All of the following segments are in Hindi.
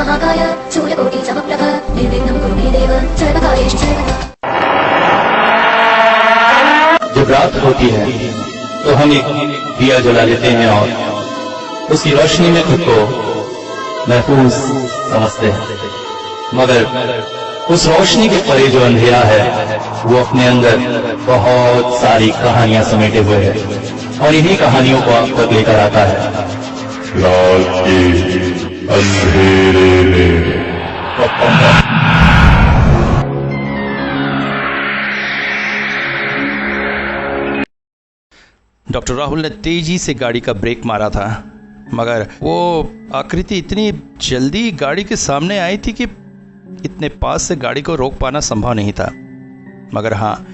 महाकाय सूर्यकोटिसमप्रभ निर्विघ्नं कुरु मे देव सर्वकार्येषु सर्वदा। जब रात होती है तो हम एक दिया जला लेते हैं और उसकी रोशनी में खुद को महफूज समझते हैं, मगर उस रोशनी के परे जो अंधेरा है वो अपने अंदर बहुत सारी कहानियां समेटे हुए है और इन्हीं कहानियों को आप तक लेकर आता है रात के अंधेरे में। डॉक्टर राहुल ने तेजी से गाड़ी का ब्रेक मारा था, मगर वो आकृति इतनी जल्दी गाड़ी के सामने आई थी कि इतने पास से गाड़ी को रोक पाना संभव नहीं था। मगर हाँ,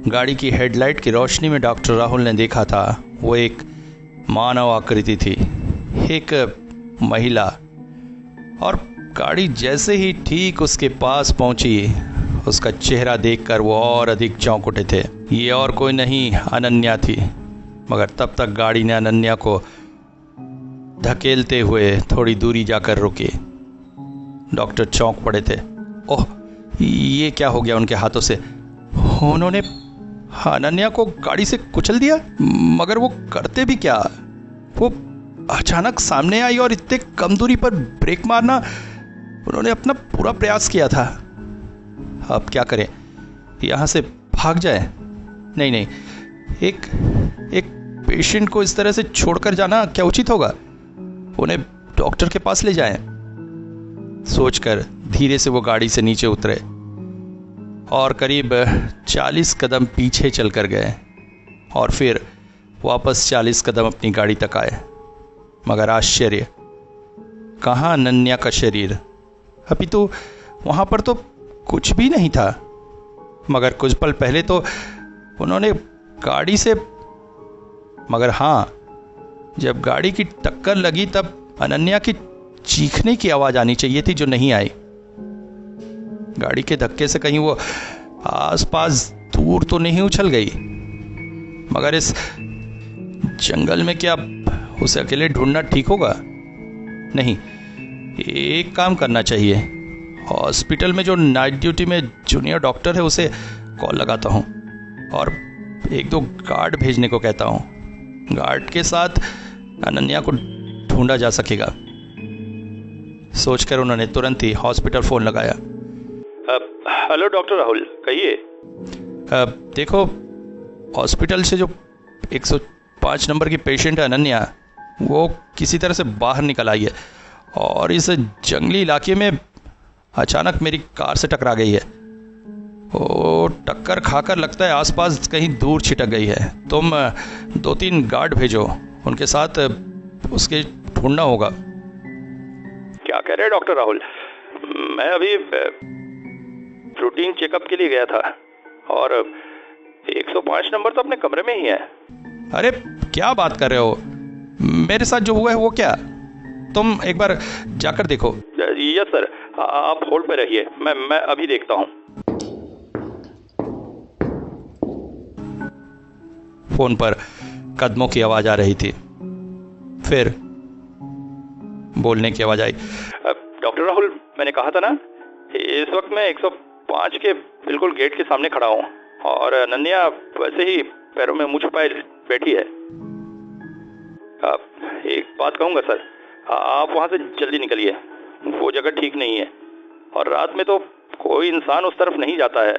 गाड़ी की हेडलाइट की रोशनी में डॉक्टर राहुल ने देखा था वो एक मानव आकृति थी, एक महिला। और गाड़ी जैसे ही ठीक उसके पास पहुंची, उसका चेहरा देखकर वो और अधिक चौंक उठे थे। ये और कोई नहीं, अनन्या थी। मगर तब तक गाड़ी ने अनन्या को धकेलते हुए थोड़ी दूरी जाकर रुकी। डॉक्टर चौंक पड़े थे। ओह, ये क्या हो गया उनके हाथों से? उन्होंने अनन्या को गाड़ी से कुचल दिया। मगर वो करते भी क्या? वो अचानक सामने आई और इतने कम दूरी पर ब्रेक मारना, उन्होंने अपना पूरा प्रयास किया था। अब क्या करें? यहां से भाग जाए? नहीं नहीं, एक पेशेंट को इस तरह से छोड़कर जाना क्या उचित होगा? उन्हें डॉक्टर के पास ले जाएं। सोचकर धीरे से वो गाड़ी से नीचे उतरे और करीब 40 कदम पीछे चलकर गए और फिर वापस 40 कदम अपनी गाड़ी तक आए। मगर आश्चर्य, कहाँ अनन्या का शरीर? अभी तो वहां पर तो कुछ भी नहीं था। मगर कुछ पल पहले तो उन्होंने गाड़ी से, मगर हाँ, जब गाड़ी की टक्कर लगी तब अनन्या की चीखने की आवाज आनी चाहिए थी, जो नहीं आई। गाड़ी के धक्के से कहीं वो आसपास दूर तो नहीं उछल गई। मगर इस जंगल में क्या उसे अकेले ढूंढना ठीक होगा? नहीं, एक काम करना चाहिए। हॉस्पिटल में जो नाइट ड्यूटी में जूनियर डॉक्टर है उसे कॉल लगाता हूँ और 1-2 गार्ड भेजने को कहता हूँ। गार्ड के साथ अनन्या को ढूंढा जा सकेगा। सोचकर उन्होंने तुरंत ही हॉस्पिटल फोन लगाया। हेलो डॉक्टर राहुल, कहिए। देखो, हॉस्पिटल से जो 105 नंबर की पेशेंट है अनन्या, वो किसी तरह से बाहर निकल आई है और इस जंगली इलाके में अचानक मेरी कार से टकरा गई है। वो टक्कर खाकर लगता है आसपास कहीं दूर छिटक गई है। तुम 2-3 गार्ड भेजो, उनके साथ उसके ढूंढना होगा। क्या कह रहे हैं डॉक्टर राहुल? मैं अभी रूटीन चेकअप के लिए गया था और 105 नंबर तो अपने कमरे में ही है। अरे क्या बात कर रहे हो? मेरे साथ जो हुआ है वो क्या? तुम एक बार जाकर देखो। यस सर, आप होल्ड पे रहिए, मैं अभी देखता हूँ। फोन पर कदमों की आवाज आ रही थी, फिर बोलने की आवाज आई। डॉक्टर राहुल, मैंने कहा था ना, इस वक्त मैं 105 के बिल्कुल गेट के सामने खड़ा हूँ और अनन्या वैसे ही पैरों में मुंह छुपाए बैठी है। एक बात कहूँगा सर, आप वहाँ से जल्दी निकलिए। वो जगह ठीक नहीं है और रात में तो कोई इंसान उस तरफ नहीं जाता है।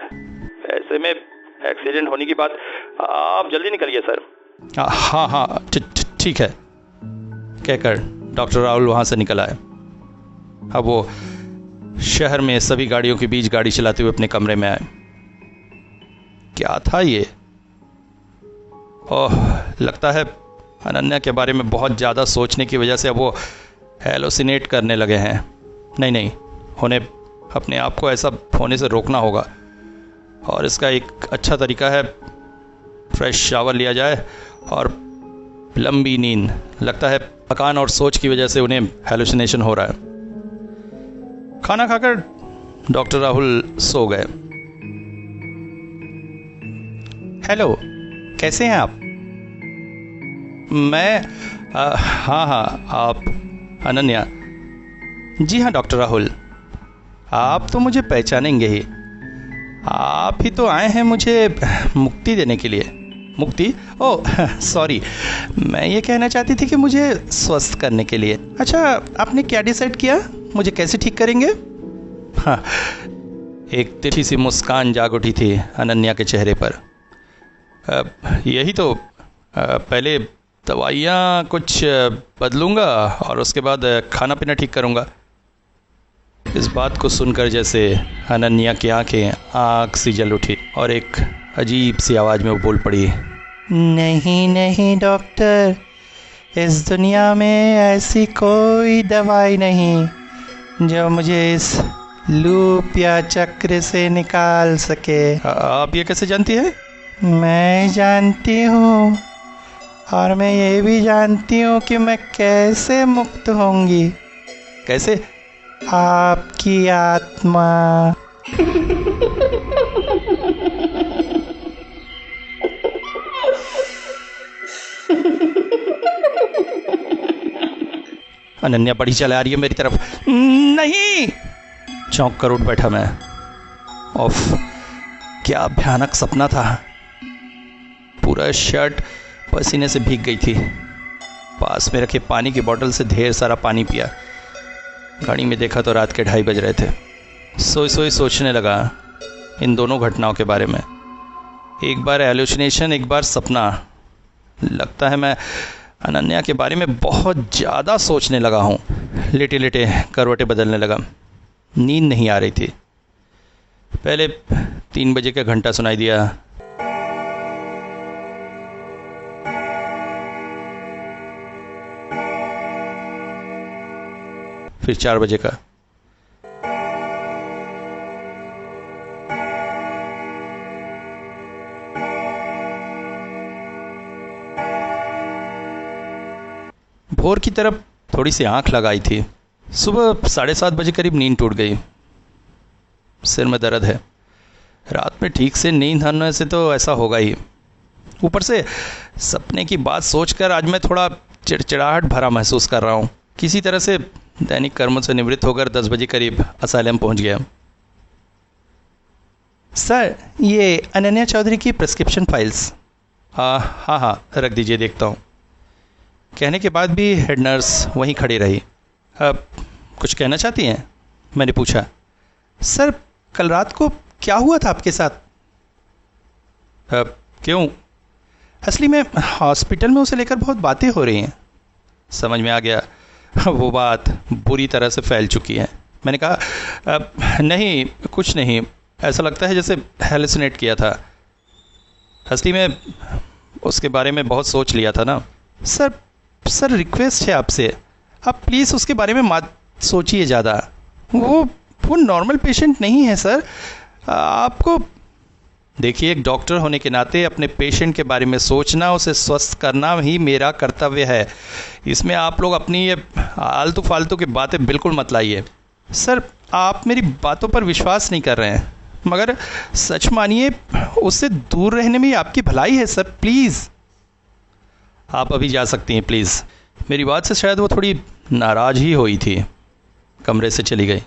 ऐसे में एक्सीडेंट होने की बात, आप जल्दी निकलिए सर। हाँ हाँ, ठीक है, कहकर डॉक्टर राहुल वहां से निकल आए। अब वो शहर में सभी गाड़ियों के बीच गाड़ी चलाते हुए अपने कमरे में आए। क्या था ये? ओह, लगता है अनन्या के बारे में बहुत ज़्यादा सोचने की वजह से अब वो हेलोसिनेट करने लगे हैं। नहीं नहीं, उन्हें अपने आप को ऐसा होने से रोकना होगा और इसका एक अच्छा तरीका है फ्रेश शावर लिया जाए और लंबी नींद। लगता है थकान और सोच की वजह से उन्हें हेलुसिनेशन हो रहा है। खाना खाकर डॉक्टर राहुल सो गए। हेलो, कैसे हैं आप? मैं हाँ, आप अनन्या? जी हाँ डॉक्टर राहुल, आप तो मुझे पहचानेंगे ही। आप ही तो आए हैं मुझे मुक्ति देने के लिए। मुक्ति? ओह सॉरी, मैं ये कहना चाहती थी कि मुझे स्वस्थ करने के लिए। अच्छा, आपने क्या डिसाइड किया, मुझे कैसे ठीक करेंगे? हाँ, एक तिरछी सी मुस्कान जाग उठी थी अनन्या के चेहरे पर। यही तो, पहले दवाइयाँ कुछ बदलूंगा और उसके बाद खाना पीना ठीक करूंगा। इस बात को सुनकर जैसे अनन्या की आंखें आग सी जल उठी और एक अजीब सी आवाज़ में वो बोल पड़ी, नहीं नहीं डॉक्टर, इस दुनिया में ऐसी कोई दवाई नहीं जो मुझे इस लूप या चक्र से निकाल सके। आप ये कैसे जानती हैं? मैं जानती हूँ, और मैं ये भी जानती हूँ कि मैं कैसे मुक्त होंगी। कैसे? आपकी आत्मा। अनन्या बड़ी चला रही है मेरी तरफ। नहीं! चौंक कर उठ बैठा मैं। ऑफ, क्या भयानक सपना था। पूरा शर्ट पसीने से भीग गई थी। पास में रखे पानी की बोतल से ढेर सारा पानी पिया। घड़ी में देखा तो रात के 2:30 बज रहे थे। सोई सोई सोचने लगा इन दोनों घटनाओं के बारे में। एक बार हेलुसिनेशन, एक बार सपना। लगता है मैं अनन्या के बारे में बहुत ज़्यादा सोचने लगा हूँ। लेटे लेटे करवटें बदलने लगा। नींद नहीं आ रही थी। पहले 3 बजे का घंटा सुनाई दिया। फिर 4 बजे का। भोर की तरफ थोड़ी सी आंख लगाई थी। सुबह 7:30 बजे करीब नींद टूट गई। सिर में दर्द है। रात में ठीक से नींद आने से तो ऐसा होगा ही। ऊपर से सपने की बात सोचकर आज मैं थोड़ा चिड़चिड़ाहट भरा महसूस कर रहा हूँ। किसी तरह से दैनिक कर्मों से निवृत्त होकर 10 बजे करीब असाइलम पहुँच गया। सर, ये अनन्या चौधरी की प्रिस्क्रिप्शन फाइल्स। हाँ, रख दीजिए, देखता हूँ। कहने के बाद भी हेड नर्स वहीं खड़ी रही। अब कुछ कहना चाहती हैं? मैंने पूछा। सर, कल रात को क्या हुआ था आपके साथ? क्यों? असली में हॉस्पिटल में उसे लेकर बहुत बातें हो रही हैं। समझ में आ गया, वो बात बुरी तरह से फैल चुकी है। मैंने कहा, नहीं, कुछ नहीं, ऐसा लगता है जैसे हेलुसिनेट किया था। असली में उसके बारे में बहुत सोच लिया था ना। सर रिक्वेस्ट है आपसे, आप प्लीज़ उसके बारे में मत सोचिए ज़्यादा। वो नॉर्मल पेशेंट नहीं है सर। आपको देखिए, एक डॉक्टर होने के नाते अपने पेशेंट के बारे में सोचना, उसे स्वस्थ करना ही मेरा कर्तव्य है। इसमें आप लोग अपनी ये आलतू फालतू की बातें बिल्कुल मत लाइए। सर, आप मेरी बातों पर विश्वास नहीं कर रहे हैं, मगर सच मानिए उससे दूर रहने में ही आपकी भलाई है सर। प्लीज़ आप अभी जा सकती हैं, प्लीज़। मेरी बात से शायद वो थोड़ी नाराज़ ही हुई थी। कमरे से चली गई।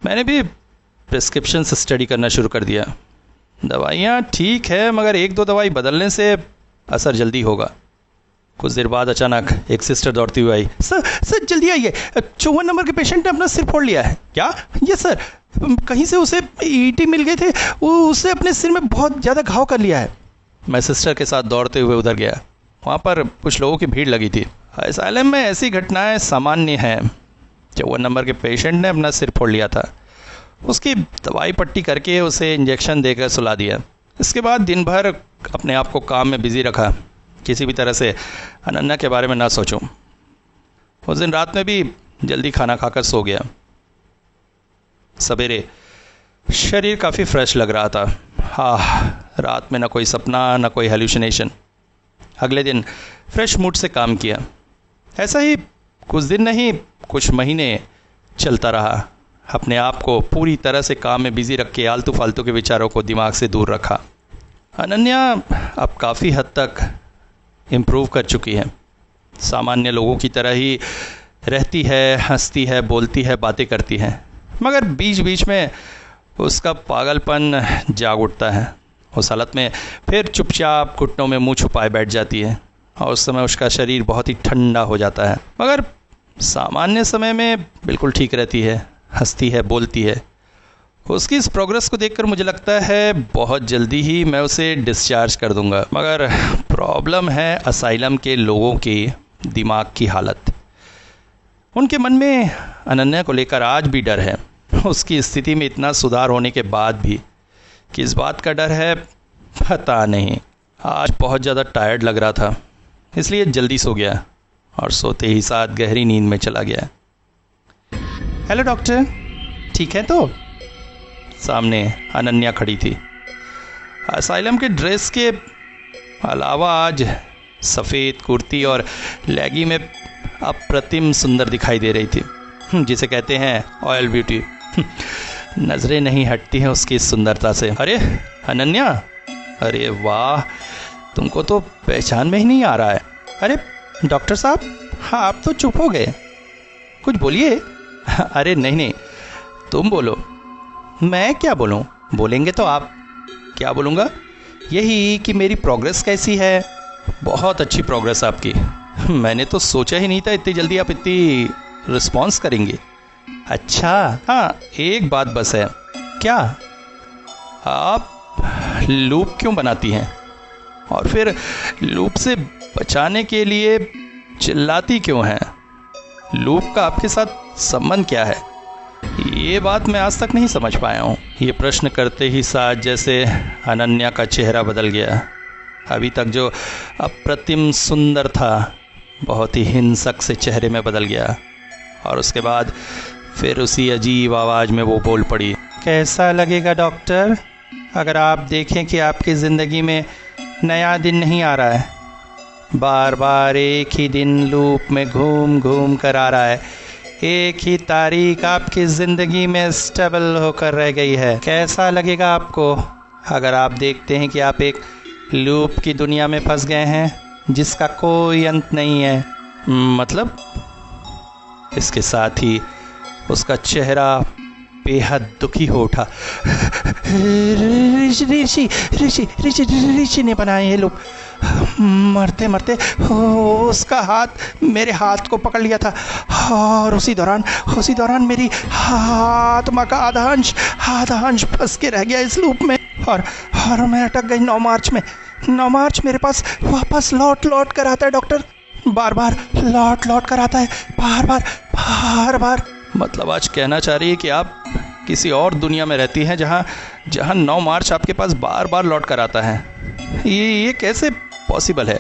मैंने भी प्रिस्क्रिप्शन से स्टडी करना शुरू कर दिया। दवाइयाँ ठीक है, मगर 1-2 दवाई बदलने से असर जल्दी होगा। कुछ देर बाद अचानक एक सिस्टर दौड़ती हुई आई। सर जल्दी आइए, 54 नंबर के पेशेंट ने अपना सिर फोड़ लिया है। क्या? ये सर, कहीं से उसे ईटी मिल गए थे, वो उससे अपने सिर में बहुत ज़्यादा घाव कर लिया है। मैं सिस्टर के साथ दौड़ते हुए उधर गया। वहाँ पर कुछ लोगों की भीड़ लगी थी। असाइलम में ऐसी घटनाएं सामान्य हैं। 54 नंबर के पेशेंट ने अपना सिर फोड़ लिया था। उसकी दवाई पट्टी करके उसे इंजेक्शन देकर सुला दिया। इसके बाद दिन भर अपने आप को काम में बिजी रखा, किसी भी तरह से अनन्या के बारे में ना सोचूं। उस दिन रात में भी जल्दी खाना खाकर सो गया। सवेरे शरीर काफ़ी फ्रेश लग रहा था। रात में ना कोई सपना, ना कोई हेल्यूसिनेशन। अगले दिन फ्रेश मूड से काम किया। ऐसा ही कुछ दिन नहीं, कुछ महीने चलता रहा। अपने आप को पूरी तरह से काम में बिजी रख के आलतू फालतू के विचारों को दिमाग से दूर रखा। अनन्या अब काफ़ी हद तक इम्प्रूव कर चुकी है। सामान्य लोगों की तरह ही रहती है, हंसती है, बोलती है, बातें करती है, मगर बीच बीच में उसका पागलपन जाग उठता है। उस हालत में फिर चुपचाप घुटनों में मुंह छुपाए बैठ जाती है और उस समय उसका शरीर बहुत ही ठंडा हो जाता है, मगर सामान्य समय में बिल्कुल ठीक रहती है, हंसती है, बोलती है। उसकी इस प्रोग्रेस को देखकर मुझे लगता है बहुत जल्दी ही मैं उसे डिस्चार्ज कर दूंगा। मगर प्रॉब्लम है असाइलम के लोगों के दिमाग की हालत। उनके मन में अनन्या को लेकर आज भी डर है। उसकी स्थिति में इतना सुधार होने के बाद भी किस बात का डर है पता नहीं। आज बहुत ज़्यादा टायर्ड लग रहा था, इसलिए जल्दी सो गया और सोते ही साथ गहरी नींद में चला गया। हेलो डॉक्टर, ठीक है? तो सामने अनन्या खड़ी थी। असाइलम के ड्रेस के अलावा आज सफ़ेद कुर्ती और लेगी में अप्रतिम सुंदर दिखाई दे रही थी, जिसे कहते हैं ऑयल ब्यूटी। नज़रें नहीं हटती हैं उसकी सुंदरता से। अरे अनन्या, अरे वाह, तुमको तो पहचान में ही नहीं आ रहा है। अरे डॉक्टर साहब, हाँ आप तो चुप हो गए, कुछ बोलिए। अरे नहीं, तुम बोलो। मैं क्या बोलूं? बोलेंगे तो आप। क्या बोलूँगा? यही कि मेरी प्रोग्रेस कैसी है। बहुत अच्छी प्रोग्रेस आपकी। मैंने तो सोचा ही नहीं था इतनी जल्दी आप इतनी रिस्पॉन्स करेंगे। अच्छा, हाँ एक बात बस है। क्या? आप लूप क्यों बनाती हैं? और फिर लूप से बचाने के लिए चिल्लाती क्यों हैं? लूप का आपके साथ संबंध क्या है? ये बात मैं आज तक नहीं समझ पाया हूँ। ये प्रश्न करते ही साथ जैसे अनन्या का चेहरा बदल गया। अभी तक जो अप्रतिम सुंदर था बहुत ही हिंसक से चेहरे में बदल गया और उसके बाद फिर उसी अजीब आवाज़ में वो बोल पड़ी। कैसा लगेगा डॉक्टर अगर आप देखें कि आपकी ज़िंदगी में नया दिन नहीं आ रहा है, बार बार एक ही दिन लूप में घूम घूम कर आ रहा है, एक ही तारीख आपकी ज़िंदगी में स्टेबल होकर रह गई है। कैसा लगेगा आपको अगर आप देखते हैं कि आप एक लूप की दुनिया में फंस गए हैं जिसका कोई अंत नहीं है? मतलब? इसके साथ ही उसका चेहरा बेहद दुखी हो उठा। ऋषि ने बनाए ये लूप। मरते मरते उसका हाथ मेरे हाथ को पकड़ लिया था और उसी दौरान मेरी आत्मा का आधा अंश फंस के रह गया इस लूप में और मैं अटक गई 9 मार्च में। 9 मार्च मेरे पास वापस लौट कर आता है डॉक्टर, बार बार लौट कर आता है, बार बार। मतलब आज कहना चाह रही है कि आप किसी और दुनिया में रहती हैं जहाँ 9 मार्च आपके पास बार बार लौट कर आता है। ये कैसे पॉसिबल है?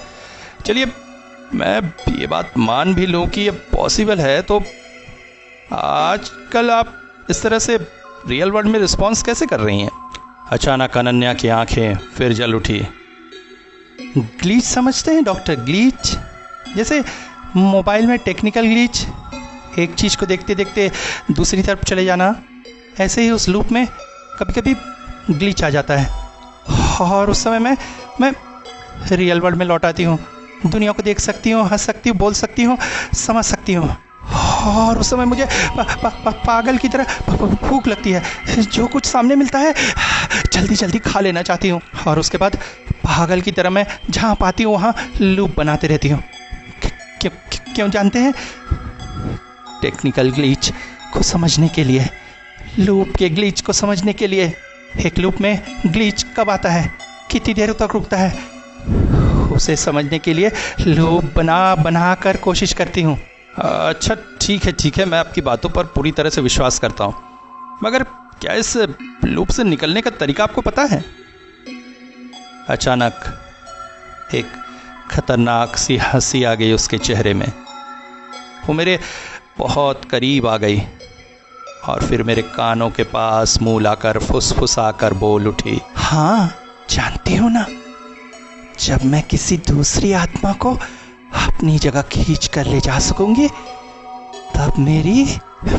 चलिए मैं ये बात मान भी लूँ कि ये पॉसिबल है, तो आजकल आप इस तरह से रियल वर्ल्ड में रिस्पॉन्स कैसे कर रही हैं? अचानक अनन्या की आंखें फिर जल उठी। ग्लीच समझते हैं डॉक्टर? ग्लीच जैसे मोबाइल में टेक्निकल ग्लीच, एक चीज़ को देखते देखते दूसरी तरफ चले जाना। ऐसे ही उस लूप में कभी कभी ग्लीच आ जाता है और उस समय मैं रियल वर्ल्ड में लौट आती हूँ। दुनिया को देख सकती हूँ, हंस सकती हूँ, बोल सकती हूँ, समझ सकती हूँ और उस समय मुझे पागल की तरह भूख लगती है। जो कुछ सामने मिलता है जल्दी खा लेना चाहती हूँ और उसके बाद पागल की तरह मैं जहाँ पाती हूँ वहाँ लूप बनाते रहती हूँ। क्यों जानते हैं? टेक्निकल ग्लिच को समझने के लिए, लूप के ग्लिच को समझने के लिए। एक लूप में ग्लिच कब आता है, कितनी देर तक रुकता है, उसे समझने के लिए लूप बना कर कोशिश करती हूँ। अच्छा ठीक है, मैं आपकी बातों पर पूरी तरह से विश्वास करता हूँ, मगर क्या इस लूप से निकलने का तरीका आपको पता है? अचानक एक खतरनाक सी हंसी आ गई उसके चेहरे में। वो मेरे बहुत करीब आ गई और फिर मेरे कानों के पास मुंह लाकर फुसफुसाकर बोल उठी। हाँ जानती हो ना, जब मैं किसी दूसरी आत्मा को अपनी जगह खींच कर ले जा सकूंगी तब मेरी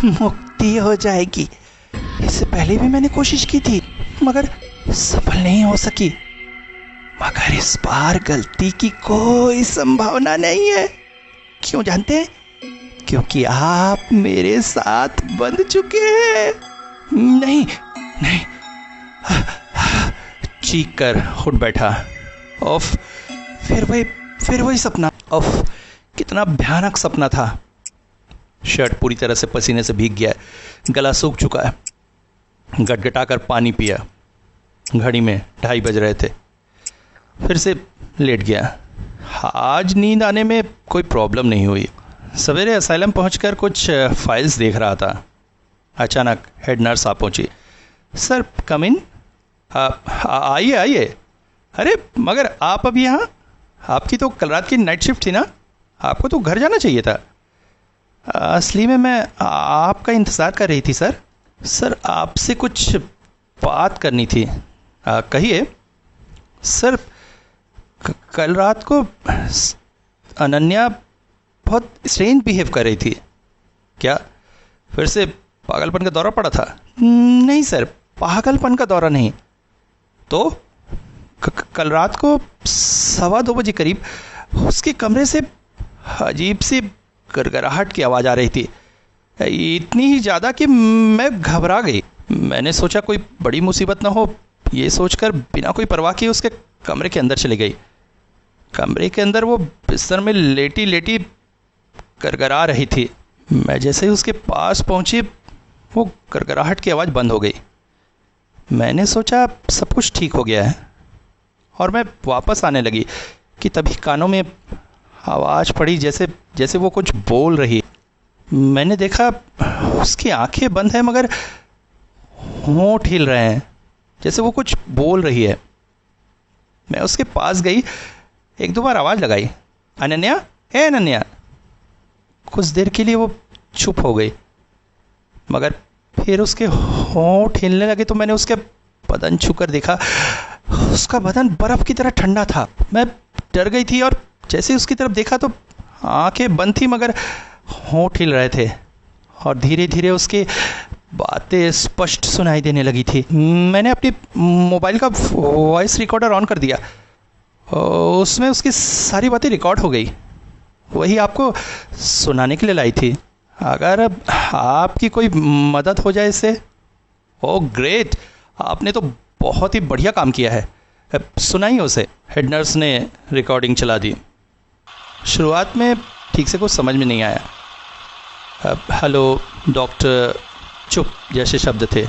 मुक्ति हो जाएगी। इससे पहले भी मैंने कोशिश की थी मगर सफल नहीं हो सकी, मगर इस बार गलती की कोई संभावना नहीं है। क्यों जानते हैं? क्योंकि आप मेरे साथ बंध चुके हैं। नहीं नहीं, चीख कर उठ बैठा। उफ, फिर वही सपना। उफ, कितना भयानक सपना था। शर्ट पूरी तरह से पसीने से भीग गया है, गला सूख चुका है। गटगटाकर पानी पिया। घड़ी में 2:30 बज रहे थे। फिर से लेट गया। आज नींद आने में कोई प्रॉब्लम नहीं हुई। सवेरे असाइलम पहुंचकर कुछ फाइल्स देख रहा था। अचानक हेड नर्स आ पहुंची। सर कम इन। आइए आइए। अरे मगर आप अभी यहाँ? आपकी तो कल रात की नाइट शिफ्ट थी ना, आपको तो घर जाना चाहिए था। असली में मैं आपका इंतज़ार कर रही थी सर। सर आपसे कुछ बात करनी थी। कहिए सर। कल रात को अनन्या बहुत स्ट्रेंज बिहेव कर रही थी। क्या फिर से पागलपन का दौरा पड़ा था? नहीं सर, पागलपन का दौरा नहीं। तो कल रात को 2:15 बजे करीब उसके कमरे से अजीब सी गड़गड़ाहट की आवाज़ आ रही थी। इतनी ही ज़्यादा कि मैं घबरा गई। मैंने सोचा कोई बड़ी मुसीबत ना हो, ये सोचकर बिना कोई परवाह किए उसके कमरे के अंदर चली गई। कमरे के अंदर वो बिस्तर में लेटी लेटी गड़गड़ा रही थी। मैं जैसे ही उसके पास पहुंची, वो गड़गड़ाहट की आवाज़ बंद हो गई। मैंने सोचा सब कुछ ठीक हो गया है और मैं वापस आने लगी कि तभी कानों में आवाज़ पड़ी, जैसे वो कुछ बोल रही। मैंने देखा उसकी आंखें बंद हैं मगर होंठ हिल रहे हैं, जैसे वो कुछ बोल रही है। मैं उसके पास गई, 1-2 बार आवाज़ लगाई, अनन्या, ए अनन्या। कुछ देर के लिए वो चुप हो गई, मगर फिर उसके होंठ हिलने लगे तो मैंने उसके बदन छूकर देखा। उसका बदन बर्फ़ की तरह ठंडा था। मैं डर गई थी और जैसे उसकी तरफ देखा तो आंखें बंद थी मगर होंठ हिल रहे थे और धीरे धीरे उसकी बातें स्पष्ट सुनाई देने लगी थी। मैंने अपनी मोबाइल का वॉइस रिकॉर्डर ऑन कर दिया। उसमें उसकी सारी बातें रिकॉर्ड हो गई। वही आपको सुनाने के लिए लाई थी। अगर आपकी कोई मदद हो जाए इससे। ओह ग्रेट, आपने तो बहुत ही बढ़िया काम किया है। सुनाइए उसे। हेड नर्स ने रिकॉर्डिंग चला दी। शुरुआत में ठीक से कुछ समझ में नहीं आया। हेलो डॉक्टर, चुप जैसे शब्द थे,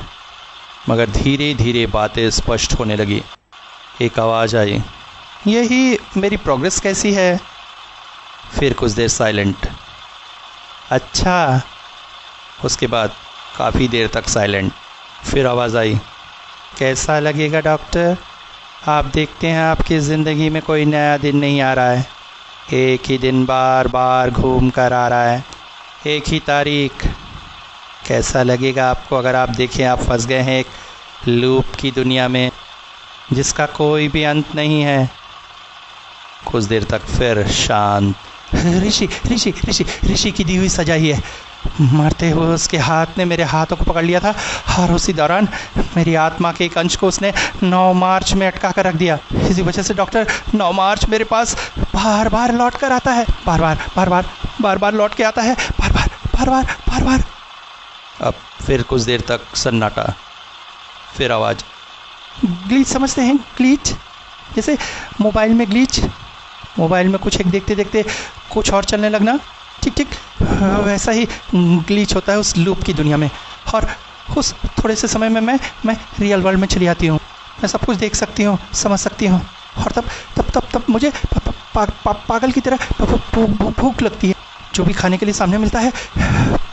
मगर धीरे धीरे बातें स्पष्ट होने लगी। एक आवाज़ आई, यही मेरी प्रोग्रेस कैसी है। फिर कुछ देर साइलेंट। अच्छा। उसके बाद काफ़ी देर तक साइलेंट। फिर आवाज़ आई, कैसा लगेगा डॉक्टर? आप देखते हैं आपकी ज़िंदगी में कोई नया दिन नहीं आ रहा है। एक ही दिन बार बार घूम कर आ रहा है, एक ही तारीख। कैसा लगेगा आपको अगर आप देखें आप फंस गए हैं एक लूप की दुनिया में जिसका कोई भी अंत नहीं है। कुछ देर तक फिर शांत। ऋषि ऋषि ऋषि ऋषि की दी हुई सजा ही है। मरते हुए उसके हाथ ने मेरे हाथों को पकड़ लिया था और उसी दौरान मेरी आत्मा के एक अंश को उसने 9 मार्च में अटका कर रख दिया। इसी वजह से डॉक्टर 9 मार्च मेरे पास बार बार लौट कर आता है। बार बार लौट के आता है। बार बार। अब फिर कुछ देर तक सन्नाटा। फिर आवाज़, ग्लिच समझते हैं? ग्लिच जैसे मोबाइल में ग्लिच। मोबाइल में कुछ एक देखते देखते कुछ और चलने लगना, ठीक वैसा ही ग्लिच होता है उस लूप की दुनिया में। और उस थोड़े से समय में मैं रियल वर्ल्ड में चली आती हूँ। मैं सब कुछ देख सकती हूँ, समझ सकती हूँ। और तब मुझे पागल की तरह भूख लगती है। जो भी खाने के लिए सामने मिलता है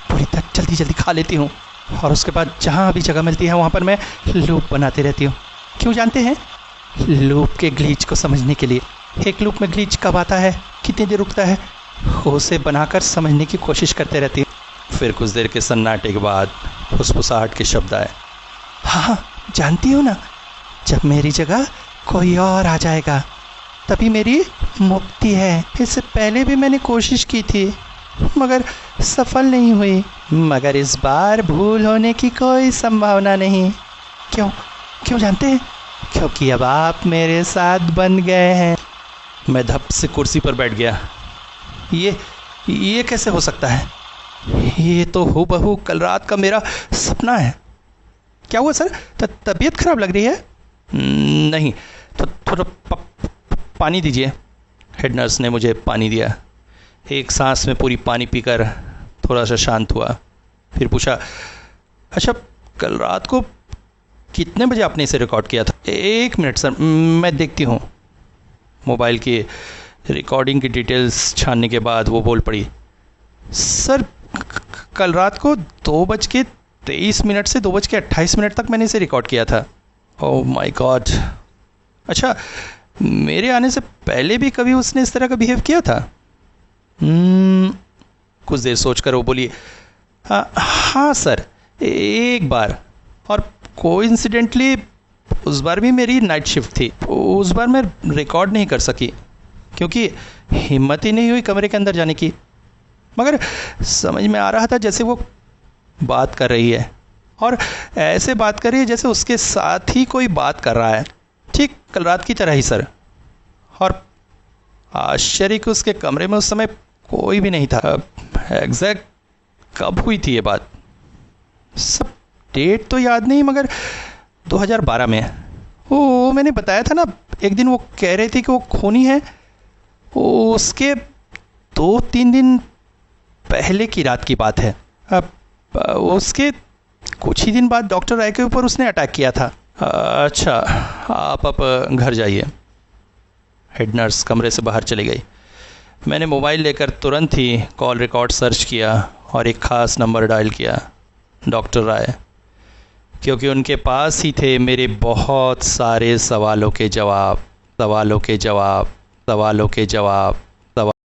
पूरी तरह जल्दी खा लेती हूँ। और उसके बाद जहाँ भी जगह मिलती है वहाँ पर मैं लूप बनाती रहती हूँ। क्यों जानते हैं? लूप के ग्लिच को समझने के लिए। एक लूप में ग्लिच कब आता है, कितनी देर रुकता है, उसे बनाकर समझने की कोशिश करते रहती हूँ। फिर कुछ देर के सन्नाटे के बाद फुसफुसाहट के शब्द आए, हाँ जानती हो ना, जब मेरी जगह कोई और आ जाएगा तभी मेरी मुक्ति है। इससे पहले भी मैंने कोशिश की थी मगर सफल नहीं हुई। मगर इस बार भूल होने की कोई संभावना नहीं। क्यों जानते हैं? क्योंकि अब आप मेरे साथ बन गए हैं। मैं धप से कुर्सी पर बैठ गया। ये कैसे हो सकता है? ये तो हूबहू कल रात का मेरा सपना है। क्या हुआ सर, तबीयत खराब लग रही है? नहीं, तो थोड़ा पानी दीजिए। हेड नर्स ने मुझे पानी दिया। एक सांस में पूरी पानी पीकर थोड़ा सा शांत हुआ। फिर पूछा, अच्छा कल रात को कितने बजे आपने इसे रिकॉर्ड किया था? 1 मिनट सर, मैं देखती हूँ। मोबाइल की रिकॉर्डिंग की डिटेल्स छानने के बाद वो बोल पड़ी, सर कल रात को 2:23 से 2:28 तक मैंने इसे रिकॉर्ड किया था। Oh my God. अच्छा, मेरे आने से पहले भी कभी उसने इस तरह का बिहेव किया था? कुछ देर सोचकर वो बोली, हाँ सर, एक बार, और कोइंसिडेंटली उस बार भी मेरी नाइट शिफ्ट थी। उस बार मैं रिकॉर्ड नहीं कर सकी क्योंकि हिम्मत ही नहीं हुई कमरे के अंदर जाने की। मगर समझ में आ रहा था जैसे वो बात कर रही है, और ऐसे बात कर रही है जैसे उसके साथ ही कोई बात कर रहा है, ठीक कल रात की तरह ही सर। और आश्चर्य कि उसके कमरे में उस समय कोई भी नहीं था। एग्जैक्ट कब हुई थी ये बात? सब डेट तो याद नहीं, मगर 2012 में। वो मैंने बताया था ना, एक दिन वो कह रही थी कि वो खूनी है। उसके 2-3 दिन पहले की रात की बात है। अब उसके कुछ ही दिन बाद डॉक्टर राय के ऊपर उसने अटैक किया था। अच्छा, आप अब घर जाइए। हेड नर्स कमरे से बाहर चली गई। मैंने मोबाइल लेकर तुरंत ही कॉल रिकॉर्ड सर्च किया और एक ख़ास नंबर डायल किया, डॉक्टर राय, क्योंकि उनके पास ही थे मेरे बहुत सारे सवालों के जवाब।